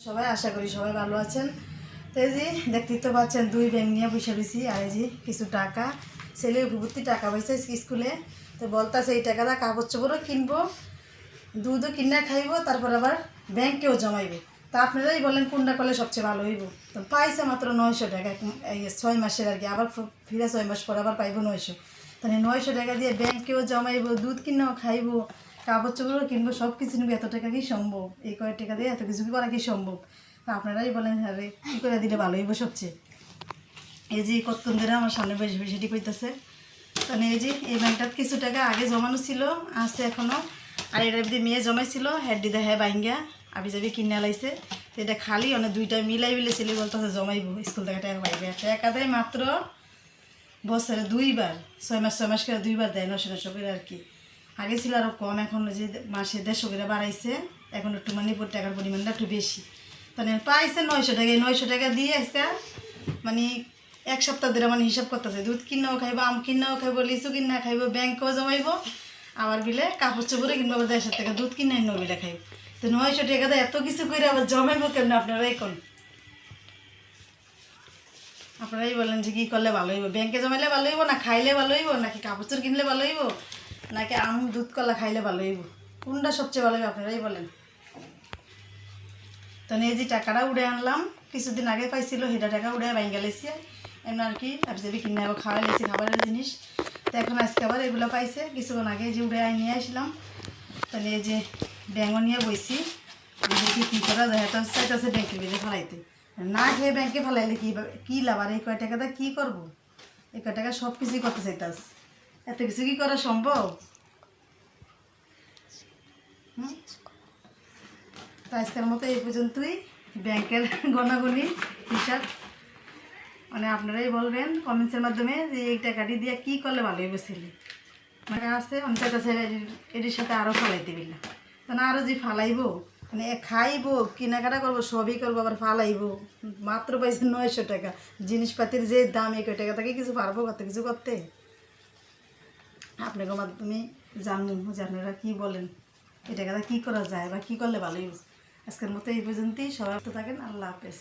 সবাই আশা করি সবাই ভালো আছেন। তো এই যে দেখতেই তো পাচ্ছেন দুই ব্যাগ নিয়ে বসে রয়েছি। আর এই যে কিছু টাকা ছেলের ভর্তি টাকা পাইছে স্কুলে, তো বলতেছে এই টাকাটা কাপড় চোপড়ও কিনবো, দুধও কিনা খাইবো, তারপর আবার ব্যাংকেও জমাইবো। তা আপনারাই বলেন কোনটা করলে সবচেয়ে ভালো হইব। তো পাইছে মাত্র 900 টাকা, এই 6 মাসের আর কি, আবার ফিরে 6 মাস পর আবার পাইবো 900। তাহলে 900 টাকা দিয়ে ব্যাংকেও জমাইবো, দুধ কিনাও খাইবো, কাপড় চোপড়ও কিনবো, সব কিছু নিবো। এত টাকা কি সম্ভব? এই কয়েক টাকা দিয়ে এত কিছু কি করা কি সম্ভব? তা আপনারাই বলেন হ্যাঁ রে, কী করে দিলে ভালো হইব সবচেয়ে। এই যে কতক্ষণ ধরে আমার সামনে বসে বসে সেটি কইতেছে। তাহলে এই যে এই ব্যাংকটার কিছু টাকা আগে জমানো ছিল, আছে এখনও। আর এটার মধ্যে মেয়ে জমাইছিল, হেড দিদা হ্যাঁ বাইঙ্গা আবি যাবি কিনে লাইছে। তো এটা খালি অনেক দুইটা মিলাই মিলে ছেলে বলতেছে জমাইব স্কুল থেকে টাকা পাইবে। টাকা দেয় মাত্র বছরে দুইবার, 6 মাস 6 মাস করে দুইবার দেয়, 900 করে আর কি। আগে ছিল আরও কম, এখন যে মাসে 150 করে বাড়াইছে, এখন একটু মানে টাকার পরিমাণটা একটু বেশি। তাহলে পাইছে 900 টাকা। এই 900 টাকা দিয়ে আজকে মানে এক সপ্তাহ ধরে মানে হিসাব করতেছে, দুধ কিনাও খাইব, আম কিনাও খাইব, লিচু কিনা খাইব, ব্যাংকেও জমাইব, আবার বিলে কাপড় চোপড়ে কিনবো, আবার 150 টাকা দুধ কিনে আনবো বিলে খাইব। তো 900 টাকা দিয়ে এত কিছু করে আবার জমাইব কেমন আপনারা এখন? আপনারাই বলেন যে কী করলে ভালো হইব? ব্যাংকে জমাইলে ভালো হইব, না খাইলে ভালো হইব, নাকি কাপড় চোপড় কিনলে ভালো হইব, নাকি আম দুধ কলা খাইলে ভালো হইব? কোনটা সবচেয়ে ভালো হইব আপনারাই বলেন। তো এই যে টাকাটা উড়ে আনলাম, কিছুদিন আগে পাইছিল, সেটা টাকা উড়ে বাইঙ্গা লেছি এমন আর কি। আর যদি কিনে আবার খাওয়া লেছি খাবারের জিনিস। তো এখন আজকে আবার এগুলো পাইছে, কিছুক্ষণ আগে যে উড়ে নিয়ে আসলাম। তাহলে এই যে ব্যাঙ্গও নিয়ে বইছি, দেখি কী করা যায়। তো চাইতেছে ব্যাংকের বেঁধে ফেলাইতে, না খেয়ে ব্যাংকে ফেলাইলে কী লাভ? আর এই কয় টাকাটা কী করবো? এই কয় টাকা সব কিছুই করতে চাইতাস, এত কিছু কি করা সম্ভব? তো আজকের মতো এই পর্যন্তই ব্যাংকের গণাগণি হিসাব। মানে আপনারাই বলবেন কমেন্টসের মাধ্যমে যে এই টাকাটি দিয়ে কী করলে ভালো হইব ছেলে। মানে আছে অনেকটা ছেলে এটির সাথে আরও ফালাইতে বিল না, না আরও যে ফালাইব, মানে খাইব, কেনাকাটা করবো, সবই করবো, আবার ফালাইব। মাত্র পাইছে 900 টাকা। জিনিসপাতির যে দাম, এই কয় টাকা থেকে কিছু পারবো কত কিছু করতে? আপনাদের মাধ্যমে জানবো যে আপনারা কী বলেন, এই টাকাটা কী করা যায় বা কী করলে ভালো হইব। আজকের মতো এই পর্যন্তই, সবাই থাকেন। আল্লাহ হাফেজ।